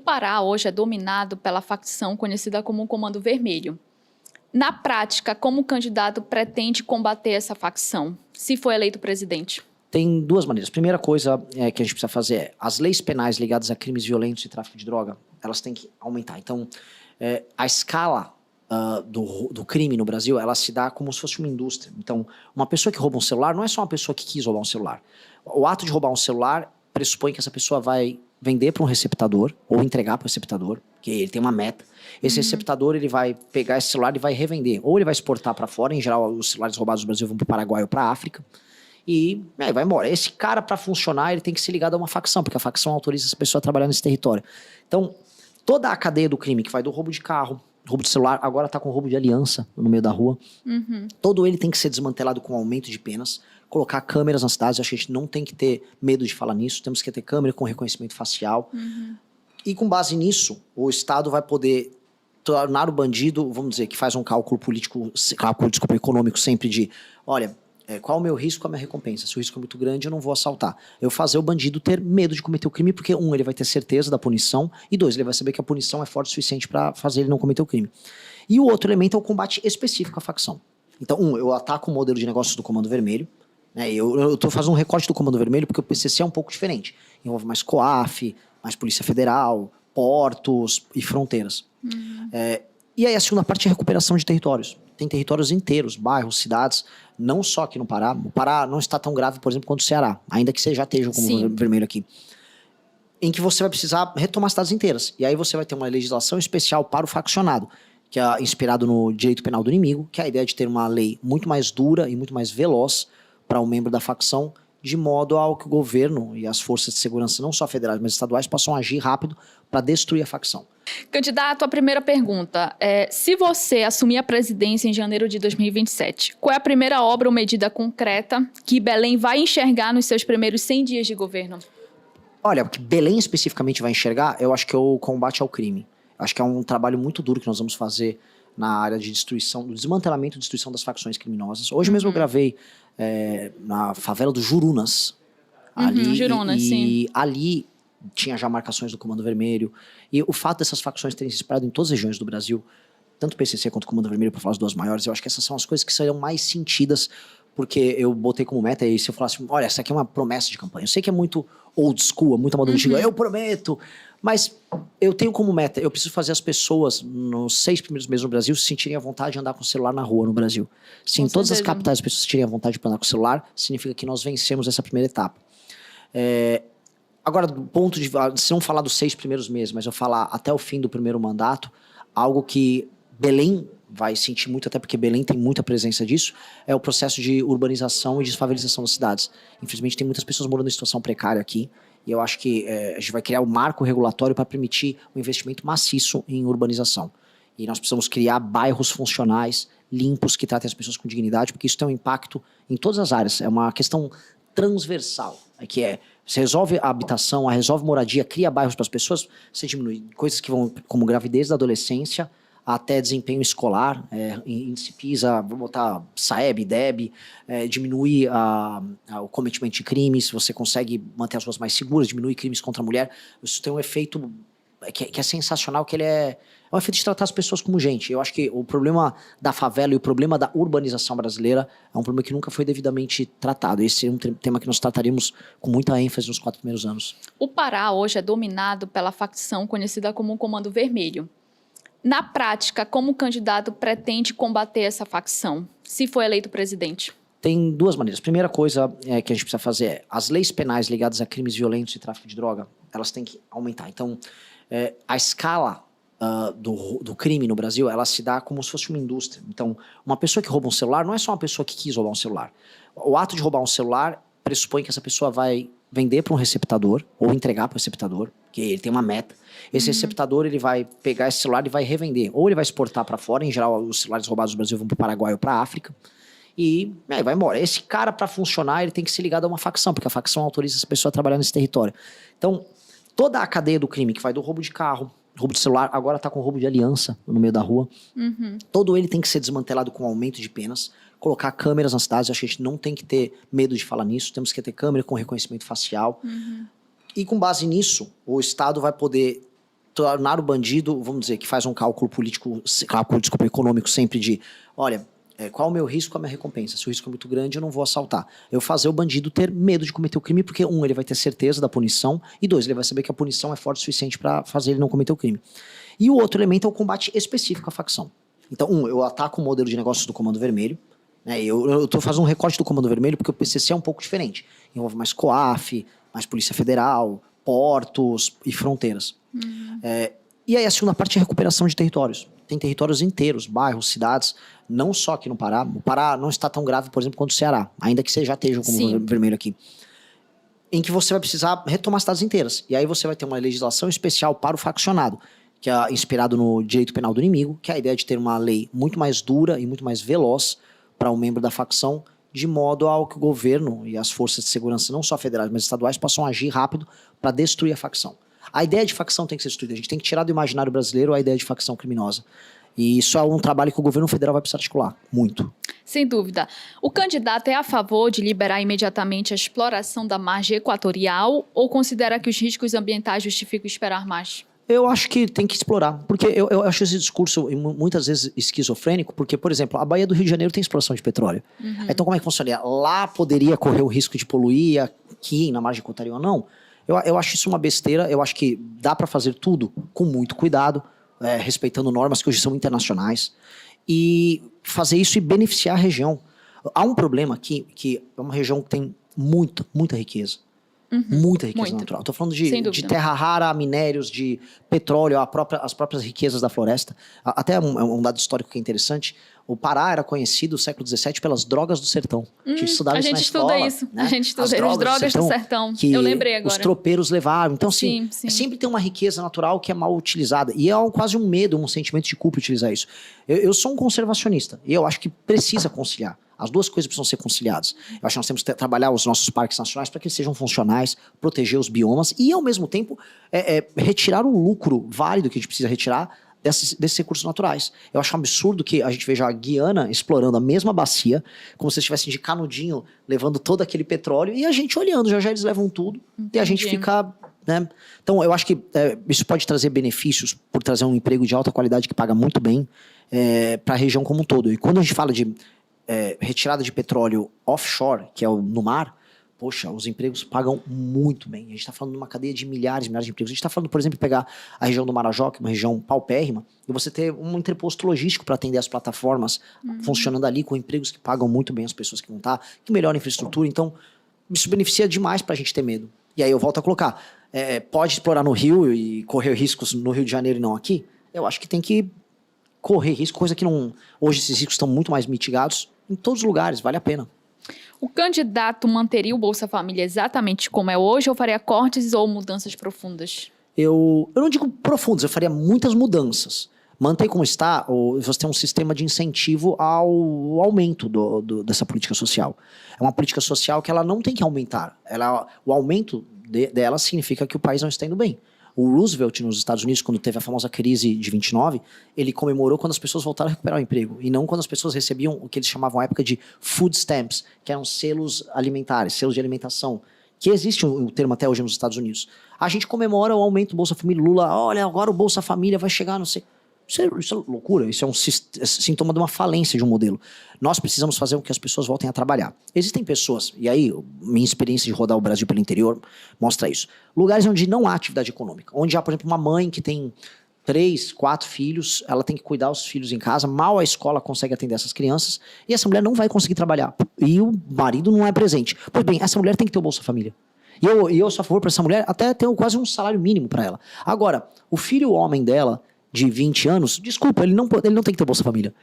Pará hoje é dominado pela facção conhecida como Comando Vermelho. Na prática, como o candidato pretende combater essa facção, se for eleito presidente? Tem duas maneiras. A primeira coisa que a gente precisa fazer é as leis penais ligadas a crimes violentos e tráfico de droga, elas têm que aumentar. Então, a escala do crime no Brasil, ela se dá como se fosse uma indústria. Então, uma pessoa que rouba um celular não é só uma pessoa que quis roubar um celular. O ato de roubar um celular pressupõe que essa pessoa vai vender para um receptador ou entregar para o receptador, que ele tem uma meta. Esse receptador, ele vai pegar esse celular e vai revender. Ou ele vai exportar para fora, em geral os celulares roubados do Brasil vão para o Paraguai ou para a África, e vai embora. Esse cara, para funcionar, ele tem que ser ligado a uma facção, porque a facção autoriza essa pessoa a trabalhar nesse território. Então, toda a cadeia do crime, que vai do roubo de carro, roubo de celular, agora está com roubo de aliança no meio da rua. Todo ele tem que ser desmantelado com aumento de penas, colocar câmeras nas cidades. Eu acho que a gente não tem que ter medo de falar nisso, temos que ter câmera com reconhecimento facial. E com base nisso, o Estado vai poder tornar o bandido, vamos dizer, que faz um cálculo político, econômico sempre de, olha, qual o meu risco, a minha recompensa? Se o risco é muito grande, eu não vou assaltar. Eu fazer o bandido ter medo de cometer o crime, porque ele vai ter certeza da punição, e dois, ele vai saber que a punição é forte o suficiente para fazer ele não cometer o crime. E o outro elemento é o combate específico à facção. Então, eu ataco o modelo de negócios do Comando Vermelho, né? Eu tô fazendo um recorte do Comando Vermelho porque o PCC é um pouco diferente. Envolve mais COAF, mais Polícia Federal, portos e fronteiras. E aí a segunda parte é a recuperação de territórios. Tem territórios inteiros, bairros, cidades, não só aqui no Pará. O Pará não está tão grave, por exemplo, quanto o Ceará, ainda que você já esteja como vermelho aqui. Em que você vai precisar retomar cidades inteiras. E aí você vai ter uma legislação especial para o faccionado, que é inspirado no direito penal do inimigo, que é a ideia de ter uma lei muito mais dura e muito mais veloz para um membro da facção, de modo ao que o governo e as forças de segurança, não só federais, mas estaduais, possam agir rápido para destruir a facção. Candidato, a primeira pergunta é: se você assumir a presidência em janeiro de 2027, qual é a primeira obra ou medida concreta que Belém vai enxergar nos seus primeiros 100 dias de governo? Olha, o que Belém especificamente vai enxergar, eu acho que é o combate ao crime. Eu acho que é um trabalho muito duro que nós vamos fazer na área de destruição, do desmantelamento e destruição das facções criminosas. Hoje mesmo eu gravei na favela do Jurunas. Ali, Jurunas, sim. Ali tinha já marcações do Comando Vermelho. E o fato dessas facções terem se espalhado em todas as regiões do Brasil, tanto o PCC quanto o Comando Vermelho, para falar as duas maiores, eu acho que essas são as coisas que serão mais sentidas, porque eu botei como meta, e se eu falasse, olha, essa aqui é uma promessa de campanha. Eu sei que é muito old school, é muita moda antiga, eu prometo, mas eu tenho como meta, eu preciso fazer as pessoas nos 6 primeiros meses no Brasil se sentirem à vontade de andar com o celular na rua no Brasil. Se em todas as capitais as pessoas se sentirem à vontade de andar com o celular, significa que nós vencemos essa primeira etapa. Agora, do ponto de, se não falar dos 6 primeiros meses, mas eu falar até o fim do primeiro mandato, algo que Belém vai sentir muito, até porque Belém tem muita presença disso, é o processo de urbanização e desfavelização das cidades. Infelizmente, tem muitas pessoas morando em situação precária aqui, e eu acho que a gente vai criar um marco regulatório para permitir um investimento maciço em urbanização. E nós precisamos criar bairros funcionais, limpos, que tratem as pessoas com dignidade, porque isso tem um impacto em todas as áreas. É uma questão transversal, que você resolve a habitação, resolve moradia, cria bairros para as pessoas, você diminui coisas que vão, como gravidez da adolescência, até desempenho escolar, índice PISA, vou botar SAEB, DEB, diminuir o cometimento de crimes, você consegue manter as ruas mais seguras, diminuir crimes contra a mulher. Isso tem um efeito que é sensacional, que ele é um efeito de tratar as pessoas como gente. Eu acho que o problema da favela e o problema da urbanização brasileira é um problema que nunca foi devidamente tratado. Esse é um tema que nós trataríamos com muita ênfase nos 4 primeiros anos. O Pará hoje é dominado pela facção conhecida como Comando Vermelho. Na prática, como o candidato pretende combater essa facção, se for eleito presidente? Tem duas maneiras. A primeira coisa que a gente precisa fazer é as leis penais ligadas a crimes violentos e tráfico de droga, elas têm que aumentar. Então, a escala do crime no Brasil, ela se dá como se fosse uma indústria. Então, uma pessoa que rouba um celular não é só uma pessoa que quis roubar um celular. O ato de roubar um celular pressupõe que essa pessoa vai vender para um receptador ou entregar para o receptador, que ele tem uma meta. Esse receptador, ele vai pegar esse celular e vai revender. Ou ele vai exportar para fora, em geral os celulares roubados do Brasil vão para o Paraguai ou para a África, e vai embora. Esse cara, para funcionar, ele tem que ser ligado a uma facção, porque a facção autoriza essa pessoa a trabalhar nesse território. Então, toda a cadeia do crime, que vai do roubo de carro, roubo de celular, agora está com roubo de aliança no meio da rua. Todo ele tem que ser desmantelado com aumento de penas, colocar câmeras nas cidades. Eu acho que a gente não tem que ter medo de falar nisso, temos que ter câmera com reconhecimento facial. E com base nisso, o Estado vai poder tornar o bandido, vamos dizer, que faz um cálculo político, desculpa, econômico sempre de, olha, qual é o meu risco, a minha recompensa? Se o risco é muito grande, eu não vou assaltar. Eu fazer o bandido ter medo de cometer o crime, porque ele vai ter certeza da punição, e 2, ele vai saber que a punição é forte o suficiente para fazer ele não cometer o crime. E o outro elemento é o combate específico à facção. Então, eu ataco o modelo de negócios do Comando Vermelho, né? Eu estou fazendo um recorte do Comando Vermelho porque o PCC é um pouco diferente. Envolve mais COAF, mais Polícia Federal, portos e fronteiras. E aí a segunda parte é a recuperação de territórios. Tem territórios inteiros, bairros, cidades, não só aqui no Pará. O Pará não está tão grave, por exemplo, quanto o Ceará, ainda que você já esteja como vermelho aqui. Em que você vai precisar retomar cidades inteiras. E aí você vai ter uma legislação especial para o faccionado, que é inspirado no direito penal do inimigo, que é a ideia de ter uma lei muito mais dura e muito mais veloz para um membro da facção, de modo ao que o governo e as forças de segurança, não só federais, mas estaduais, possam agir rápido para destruir a facção. A ideia de facção tem que ser destruída. A gente tem que tirar do imaginário brasileiro a ideia de facção criminosa. E isso é um trabalho que o governo federal vai precisar articular, muito. Sem dúvida. O candidato é a favor de liberar imediatamente a exploração da margem equatorial ou considera que os riscos ambientais justificam esperar mais? Eu acho que tem que explorar, porque eu acho esse discurso muitas vezes esquizofrênico, porque, por exemplo, a Baía do Rio de Janeiro tem exploração de petróleo. Então como é que funciona? Lá poderia correr o risco de poluir, aqui na margem equatorial não? Eu acho isso uma besteira, eu acho que dá para fazer tudo com muito cuidado, respeitando normas que hoje são internacionais, e fazer isso e beneficiar a região. Há um problema aqui, que é uma região que tem muita riqueza. Muita riqueza natural. Estou falando de terra rara, minérios, de petróleo, as próprias riquezas da floresta. Até um dado histórico que é interessante. O Pará era conhecido no século XVII pelas drogas do sertão. A gente estudava isso na escola. A gente estuda isso. As drogas do sertão. Que eu lembrei agora. Os tropeiros levavam. Então, sim. Sempre tem uma riqueza natural que é mal utilizada. E é quase um medo, um sentimento de culpa utilizar isso. Eu sou um conservacionista. E eu acho que precisa conciliar. As duas coisas precisam ser conciliadas. Eu acho que nós temos que trabalhar os nossos parques nacionais para que eles sejam funcionais, proteger os biomas e, ao mesmo tempo, retirar o lucro válido que a gente precisa retirar desses recursos naturais. Eu acho um absurdo que a gente veja a Guiana explorando a mesma bacia, como se estivessem de canudinho, levando todo aquele petróleo, e a gente olhando, já eles levam tudo, e a gente fica... Né? Então, eu acho que isso pode trazer benefícios por trazer um emprego de alta qualidade que paga muito bem para a região como um todo. E quando a gente fala de retirada de petróleo offshore, que é no mar, poxa, os empregos pagam muito bem. A gente está falando de uma cadeia de milhares e milhares de empregos. A gente está falando, por exemplo, de pegar a região do Marajó, que é uma região paupérrima, e você ter um entreposto logístico para atender as plataformas funcionando ali, com empregos que pagam muito bem as pessoas que vão estar, que melhoram a infraestrutura. Então, isso beneficia demais para a gente ter medo. E aí eu volto a colocar, pode explorar no Rio e correr riscos no Rio de Janeiro e não aqui? Eu acho que tem que correr risco, coisa que não... Hoje esses riscos estão muito mais mitigados em todos os lugares, vale a pena. O candidato manteria o Bolsa Família exatamente como é hoje ou faria cortes ou mudanças profundas? Eu não digo profundas, eu faria muitas mudanças. Mantém como está, você tem um sistema de incentivo ao aumento dessa política social. É uma política social que ela não tem que aumentar. O aumento dela significa que o país não está indo bem. O Roosevelt, nos Estados Unidos, quando teve a famosa crise de 29, ele comemorou quando as pessoas voltaram a recuperar o emprego, e não quando as pessoas recebiam o que eles chamavam à época de food stamps, que eram selos alimentares, selos de alimentação, que existe o termo até hoje nos Estados Unidos. A gente comemora o aumento do Bolsa Família. Lula, olha, agora o Bolsa Família vai chegar, não sei... Isso é loucura, isso é um sintoma de uma falência de um modelo. Nós precisamos fazer com que as pessoas voltem a trabalhar. Existem pessoas, e aí minha experiência de rodar o Brasil pelo interior mostra isso, lugares onde não há atividade econômica, onde há, por exemplo, uma mãe que tem 3, 4 filhos, ela tem que cuidar dos filhos em casa, mal a escola consegue atender essas crianças, e essa mulher não vai conseguir trabalhar, e o marido não é presente. Pois bem, essa mulher tem que ter o Bolsa Família. E eu sou a favor para essa mulher até ter quase um salário mínimo para ela. Agora, o filho homem dela, de 20 anos, desculpa, ele não tem que ter Bolsa Família.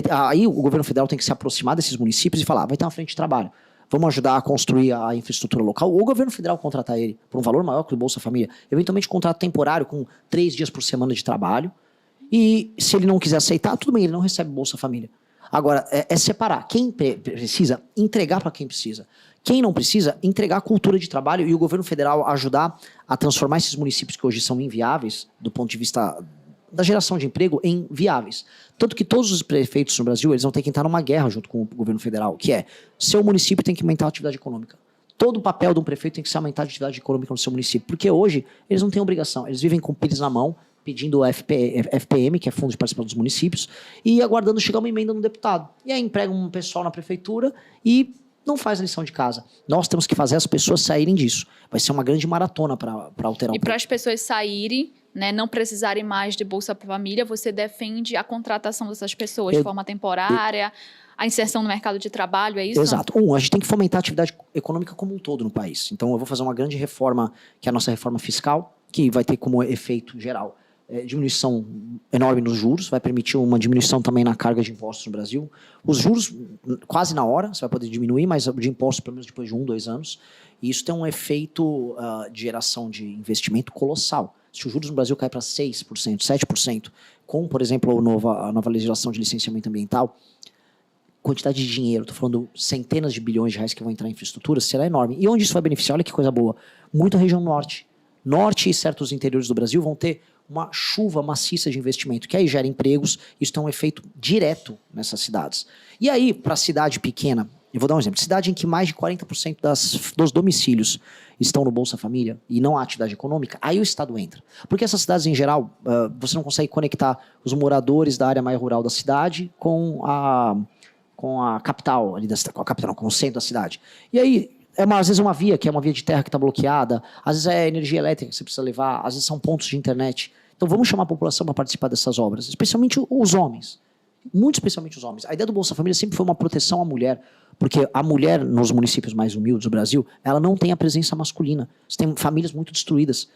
Aí o governo federal tem que se aproximar desses municípios e falar, vai ter uma frente de trabalho, vamos ajudar a construir a infraestrutura local, ou o governo federal contratar ele por um valor maior que o Bolsa Família, eventualmente contrato temporário com 3 dias por semana de trabalho, e se ele não quiser aceitar, tudo bem, ele não recebe Bolsa Família. Agora, separar quem precisa, entregar para quem precisa. Quem não precisa, entregar a cultura de trabalho e o governo federal ajudar a transformar esses municípios que hoje são inviáveis do ponto de vista da geração de emprego em viáveis. Tanto que todos os prefeitos no Brasil, eles vão ter que entrar numa guerra junto com o governo federal, que é, seu município tem que aumentar a atividade econômica. Todo o papel de um prefeito tem que ser aumentar a atividade econômica no seu município, porque hoje eles não têm obrigação, eles vivem com pires na mão, pedindo o FPM, que é Fundo de Participação dos Municípios, e aguardando chegar uma emenda no deputado. E aí emprega um pessoal na prefeitura e não faz a lição de casa. Nós temos que fazer as pessoas saírem disso. Vai ser uma grande maratona para alterar E para as pessoas saírem, né, não precisarem mais de Bolsa Família, você defende a contratação dessas pessoas de forma temporária, a inserção no mercado de trabalho, é isso? Exato. A gente tem que fomentar a atividade econômica como um todo no país. Então, eu vou fazer uma grande reforma, que é a nossa reforma fiscal, que vai ter como efeito geral diminuição enorme nos juros, vai permitir uma diminuição também na carga de impostos no Brasil. Os juros, quase na hora, você vai poder diminuir, mas de impostos pelo menos depois de 1, 2 anos. E isso tem um efeito de geração de investimento colossal. Se os juros no Brasil caem para 6%, 7%, com, por exemplo, a nova legislação de licenciamento ambiental, quantidade de dinheiro, estou falando centenas de bilhões de reais que vão entrar em infraestrutura, será enorme. E onde isso vai beneficiar? Olha que coisa boa. Muito a região norte. Norte e certos interiores do Brasil vão ter uma chuva maciça de investimento, que aí gera empregos, isso tem um efeito direto nessas cidades. E aí, para a cidade pequena, eu vou dar um exemplo, cidade em que mais de 40% dos domicílios estão no Bolsa Família e não há atividade econômica, aí o Estado entra. Porque essas cidades, em geral, você não consegue conectar os moradores da área mais rural da cidade com a capital, com o centro da cidade. E aí, às vezes uma via, que é uma via de terra que está bloqueada, às vezes é energia elétrica que você precisa levar, às vezes são pontos de internet. Então vamos chamar a população para participar dessas obras, especialmente os homens. Muito especialmente os homens. A ideia do Bolsa Família sempre foi uma proteção à mulher, porque a mulher nos municípios mais humildes do Brasil, ela não tem a presença masculina. Você tem famílias muito destruídas.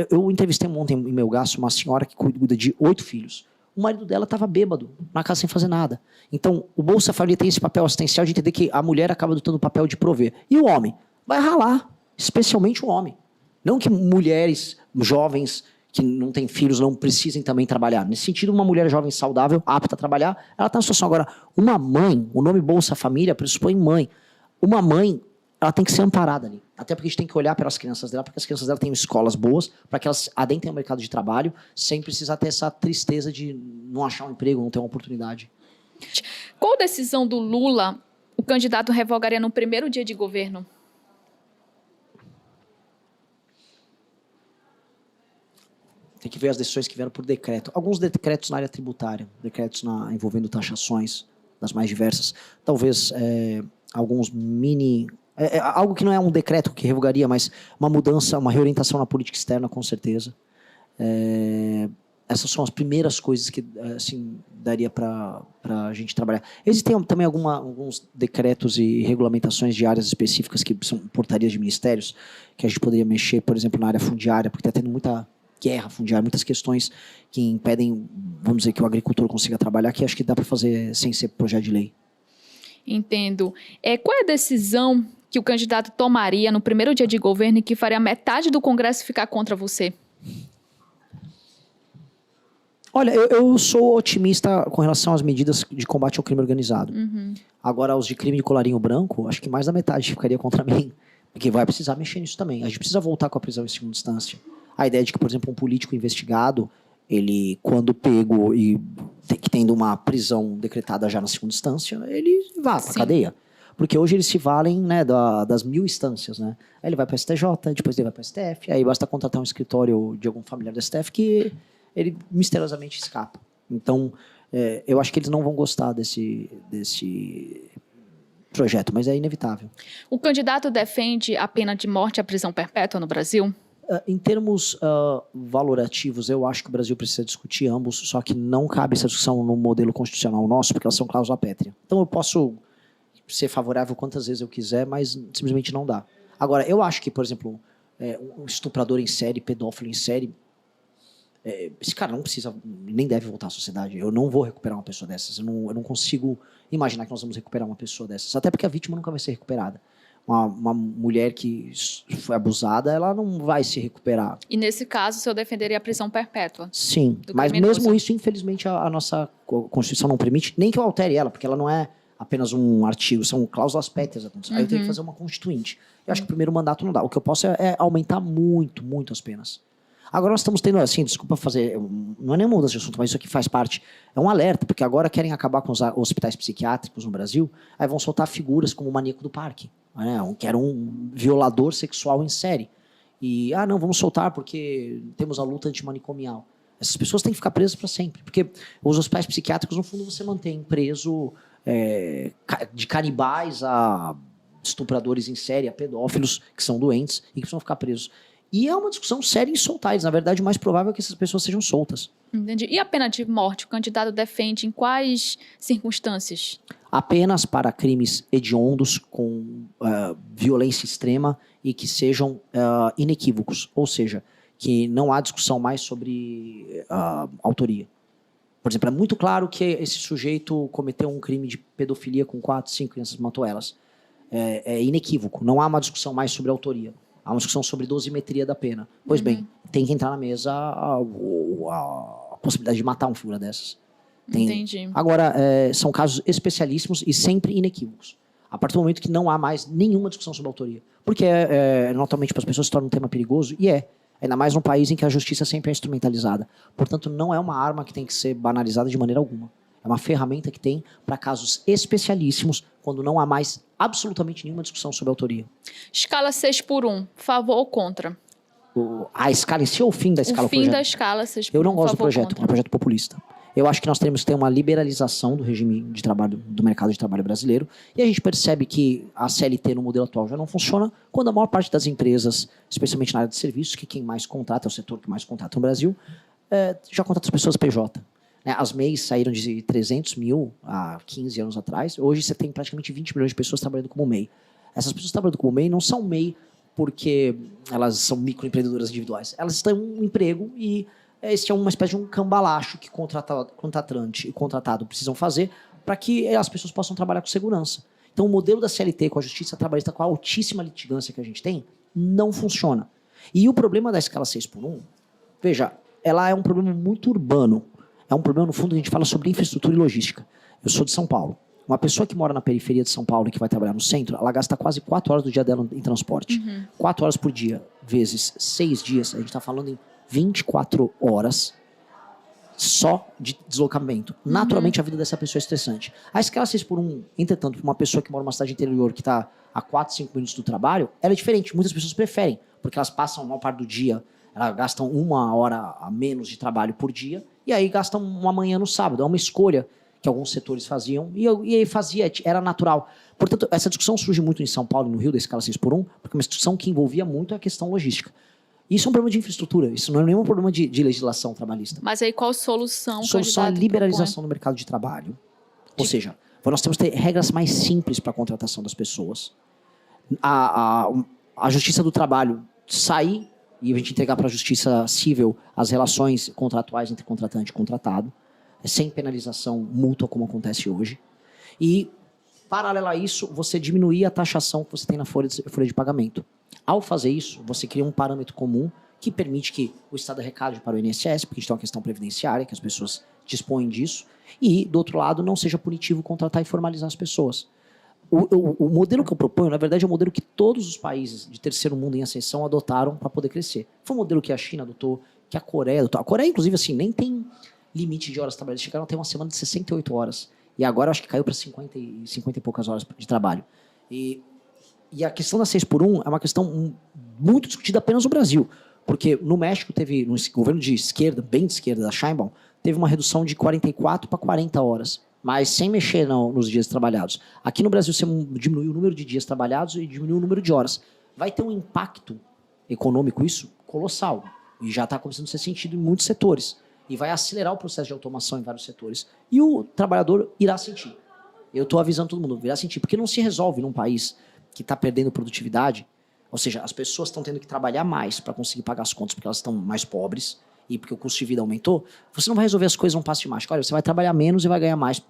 Eu entrevistei ontem em Melgaço uma senhora que cuida de 8 filhos. O marido dela estava bêbado, na casa sem fazer nada. Então, o Bolsa Família tem esse papel assistencial de entender que a mulher acaba adotando o papel de prover. E o homem? Vai ralar, especialmente o homem. Não que mulheres jovens que não têm filhos não precisem também trabalhar. Nesse sentido, uma mulher jovem saudável, apta a trabalhar, ela está na situação. Agora, uma mãe, o nome Bolsa Família pressupõe mãe. Uma mãe, ela tem que ser amparada ali. Até porque a gente tem que olhar pelas crianças dela, porque as crianças dela têm escolas boas, para que elas adentrem o mercado de trabalho, sem precisar ter essa tristeza de não achar um emprego, não ter uma oportunidade. Qual decisão do Lula o candidato revogaria no primeiro dia de governo? Tem que ver as decisões que vieram por decreto. Alguns decretos na área tributária, decretos envolvendo taxações das mais diversas. Talvez alguns mini... algo que não é um decreto que revogaria, mas uma mudança, uma reorientação na política externa, com certeza. Essas são as primeiras coisas que assim, daria para a gente trabalhar. Existem também alguns decretos e regulamentações de áreas específicas que são portarias de ministérios, que a gente poderia mexer, por exemplo, na área fundiária, porque está tendo muita guerra fundiária, muitas questões que impedem, vamos dizer, que o agricultor consiga trabalhar, que acho que dá para fazer sem ser projeto de lei. Entendo. Qual é a decisão que o candidato tomaria no primeiro dia de governo e que faria metade do Congresso ficar contra você? Olha, eu sou otimista com relação às medidas de combate ao crime organizado. Uhum. Agora, os de crime de colarinho branco, acho que mais da metade ficaria contra mim, porque vai precisar mexer nisso também. A gente precisa voltar com a prisão em segunda instância. A ideia de que, por exemplo, um político investigado, ele, quando pego e tendo uma prisão decretada já na segunda instância, ele vá para a cadeia. Porque hoje eles se valem, né, das 1000 instâncias, né? Aí ele vai para o STJ, depois ele vai para o STF, aí basta contratar um escritório de algum familiar do STF que ele misteriosamente escapa. Então, eu acho que eles não vão gostar desse projeto, mas é inevitável. O candidato defende a pena de morte e a prisão perpétua no Brasil? Em termos valorativos, eu acho que o Brasil precisa discutir ambos, só que não cabe essa discussão no modelo constitucional nosso, porque elas são cláusula pétrea. Então eu posso ser favorável quantas vezes eu quiser, mas simplesmente não dá. Agora, eu acho que, por exemplo, um estuprador em série, pedófilo em série, esse cara não precisa, nem deve voltar à sociedade. Eu não vou recuperar uma pessoa dessas. Eu não consigo imaginar que nós vamos recuperar uma pessoa dessas. Até porque a vítima nunca vai ser recuperada. Uma mulher que foi abusada, ela não vai se recuperar. E nesse caso, o senhor defenderia a prisão perpétua? Sim, mas mesmo isso, infelizmente, a nossa Constituição não permite, nem que eu altere ela, porque ela não é apenas um artigo, são cláusulas pétreas da Constituição. Aí eu tenho que fazer uma constituinte. Eu acho que o primeiro mandato não dá. O que eu posso é aumentar muito, muito as penas. Agora nós estamos tendo, assim, desculpa fazer, não é nenhuma mudança de assunto, mas isso aqui faz parte, é um alerta, porque agora querem acabar com os hospitais psiquiátricos no Brasil, aí vão soltar figuras como o maníaco do parque, né, que era um violador sexual em série. E, não, vamos soltar porque temos a luta antimanicomial. Essas pessoas têm que ficar presas para sempre. Porque os hospitais psiquiátricos, no fundo, você mantém preso de canibais a estupradores em série, a pedófilos que são doentes e que precisam ficar presos. E é uma discussão séria em soltar eles. Na verdade, o mais provável é que essas pessoas sejam soltas. Entendi. E a pena de morte? O candidato defende em quais circunstâncias? Apenas para crimes hediondos com violência extrema e que sejam inequívocos. Ou seja, que não há discussão mais sobre autoria. Por exemplo, é muito claro que esse sujeito cometeu um crime de pedofilia com 4, 5 crianças, matou elas. É inequívoco. Não há uma discussão mais sobre autoria. Há uma discussão sobre dosimetria da pena. Pois bem, tem que entrar na mesa a possibilidade de matar uma figura dessas. Entendi. Agora, são casos especialíssimos e sempre inequívocos. A partir do momento que não há mais nenhuma discussão sobre autoria. Porque, naturalmente, para as pessoas se torna um tema perigoso, e ainda mais num país em que a justiça sempre é instrumentalizada. Portanto, não é uma arma que tem que ser banalizada de maneira alguma. É uma ferramenta que tem para casos especialíssimos, quando não há mais absolutamente nenhuma discussão sobre autoria. Escala 6x1, favor ou contra? A escala em si ou o fim da escala? O fim da escala 6x1, eu não gosto do favor projeto, contra. é um projeto populista. Eu acho que nós teremos que ter uma liberalização do regime de trabalho, do mercado de trabalho brasileiro, e a gente percebe que a CLT no modelo atual já não funciona, quando a maior parte das empresas, especialmente na área de serviços, que quem mais contrata, é o setor que mais contrata no Brasil, já contrata as pessoas PJ. As MEIs saíram de 300 mil há 15 anos atrás, hoje você tem praticamente 20 milhões de pessoas trabalhando como MEI. Essas pessoas trabalhando como MEI não são MEI porque elas são microempreendedoras individuais, elas têm um emprego e esse é uma espécie de um cambalacho que contratante e contratado precisam fazer para que as pessoas possam trabalhar com segurança. Então, o modelo da CLT com a justiça trabalhista, com a altíssima litigância que a gente tem, não funciona. E o problema da escala 6x1, veja, ela é um problema muito urbano. É um problema, no fundo, que a gente fala sobre infraestrutura e logística. Eu sou de São Paulo. Uma pessoa que mora na periferia de São Paulo e que vai trabalhar no centro, ela gasta quase 4 horas do dia dela em transporte. 4 horas por dia, vezes 6 dias, a gente está falando em 24 horas só de deslocamento. Naturalmente, a vida dessa pessoa é estressante. A escala 6x1, entretanto, para uma pessoa que mora numa cidade interior que está a 4, 5 minutos do trabalho, ela é diferente. Muitas pessoas preferem, porque elas passam a maior parte do dia, elas gastam 1 hora a menos de trabalho por dia, e aí gastam uma manhã no sábado. É uma escolha que alguns setores faziam, e aí era natural. Portanto, essa discussão surge muito em São Paulo e no Rio, da escala 6x1, porque é uma discussão que envolvia muito a questão logística. Isso é um problema de infraestrutura, isso não é nenhum problema de legislação trabalhista. Mas aí qual solução? A solução é a liberalização do mercado de trabalho. Ou seja, nós temos que ter regras mais simples para a contratação das pessoas. A justiça do trabalho sair e a gente entregar para a justiça civil as relações contratuais entre contratante e contratado, sem penalização mútua como acontece hoje. E, paralelo a isso, você diminuir a taxação que você tem na folha de pagamento. Ao fazer isso, você cria um parâmetro comum que permite que o Estado arrecade para o INSS, porque a gente tem uma questão previdenciária, que as pessoas dispõem disso, e, do outro lado, não seja punitivo contratar e formalizar as pessoas. O modelo que eu proponho, na verdade, é o modelo que todos os países de terceiro mundo em ascensão adotaram para poder crescer. Foi um modelo que a China adotou, que a Coreia adotou. A Coreia, inclusive, assim, nem tem limite de horas trabalhadas. Chegaram a ter uma semana de 68 horas. E agora acho que caiu para 50 e poucas horas de trabalho. E a questão da 6x1 é uma questão muito discutida apenas no Brasil. Porque no México teve, no governo de esquerda, bem de esquerda, da Sheinbaum, teve uma redução de 44 para 40 horas. Mas sem mexer nos dias trabalhados. Aqui no Brasil você diminuiu o número de dias trabalhados e diminuiu o número de horas. Vai ter um impacto econômico isso colossal. E já está começando a ser sentido em muitos setores. E vai acelerar o processo de automação em vários setores. E o trabalhador irá sentir. Eu estou avisando todo mundo, irá sentir. Porque não se resolve num país que está perdendo produtividade. Ou seja, as pessoas estão tendo que trabalhar mais para conseguir pagar as contas porque elas estão mais pobres e porque o custo de vida aumentou. Você não vai resolver as coisas num passo de mágica. Olha, você vai trabalhar menos e vai ganhar mais.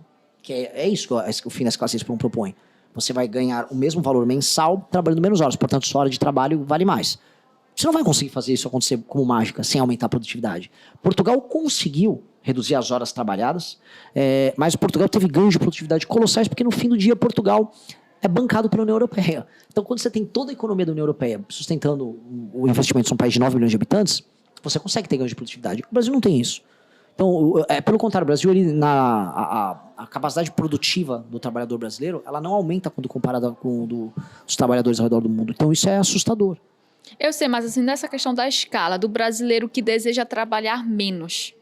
Que é isso que o fim das classes propõe. Você vai ganhar o mesmo valor mensal trabalhando menos horas. Portanto, sua hora de trabalho vale mais. Você não vai conseguir fazer isso acontecer como mágica, sem aumentar a produtividade. Portugal conseguiu reduzir as horas trabalhadas, mas Portugal teve ganhos de produtividade colossais, porque no fim do dia Portugal é bancado pela União Europeia. Então, quando você tem toda a economia da União Europeia sustentando o investimento, são um país de 9 milhões de habitantes, você consegue ter ganhos de produtividade. O Brasil não tem isso. Então, pelo contrário, o Brasil, a capacidade produtiva do trabalhador brasileiro, ela não aumenta quando comparada com dos trabalhadores ao redor do mundo. Então, isso é assustador. Eu sei, mas assim, nessa questão da escala, do brasileiro que deseja trabalhar menos,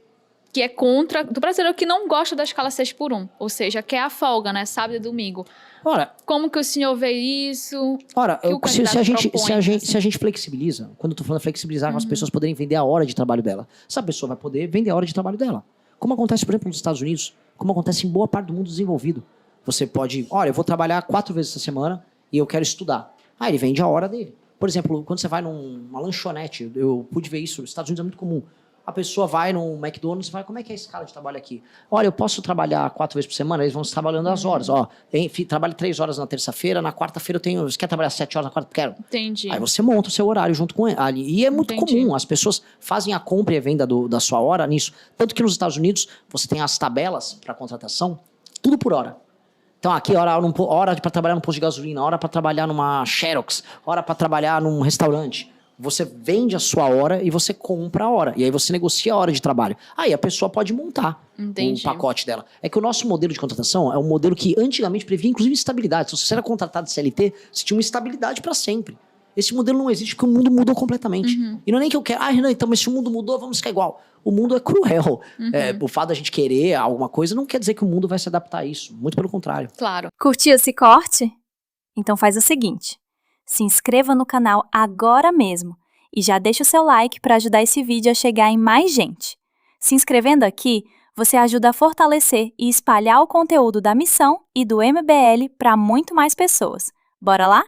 que é contra, do brasileiro que não gosta da escala 6x1, ou seja, quer a folga, né, sábado e domingo. Ora, Como que o senhor vê isso? Se a gente flexibiliza, quando eu tô falando flexibilizar, as pessoas poderem vender a hora de trabalho dela, essa pessoa vai poder vender a hora de trabalho dela. Como acontece, por exemplo, nos Estados Unidos, como acontece em boa parte do mundo desenvolvido. Você pode, olha, eu vou trabalhar 4 vezes essa semana e eu quero estudar. Ah, ele vende a hora dele. Por exemplo, quando você vai numa lanchonete, eu pude ver isso, nos Estados Unidos é muito comum. A pessoa vai no McDonald's e fala, como é que é a escala de trabalho aqui? Olha, eu posso trabalhar 4 vezes por semana? Eles vão trabalhando as horas. Ó, trabalho 3 horas na terça-feira, na quarta-feira eu tenho... Você quer trabalhar 7 horas na quarta? Quero. Entendi. Aí você monta o seu horário junto com ele. E é muito comum, as pessoas fazem a compra e a venda da sua hora nisso. Tanto que nos Estados Unidos, você tem as tabelas para contratação, tudo por hora. Então aqui, hora para trabalhar num posto de gasolina, hora para trabalhar numa Xerox, hora para trabalhar num restaurante. Você vende a sua hora e você compra a hora. E aí você negocia a hora de trabalho. Aí a pessoa pode montar o pacote dela. É que o nosso modelo de contratação é um modelo que antigamente previa, inclusive, estabilidade. Se você era contratado de CLT, você tinha uma estabilidade para sempre. Esse modelo não existe porque o mundo mudou completamente. E não é nem que eu quero... Renan, então, mas se o mundo mudou, vamos ficar igual. O mundo é cruel. O fato da gente querer alguma coisa não quer dizer que o mundo vai se adaptar a isso. Muito pelo contrário. Claro. Curtiu esse corte? Então faz o seguinte. Se inscreva no canal agora mesmo e já deixa o seu like para ajudar esse vídeo a chegar em mais gente. Se inscrevendo aqui, você ajuda a fortalecer e espalhar o conteúdo da missão e do MBL para muito mais pessoas. Bora lá?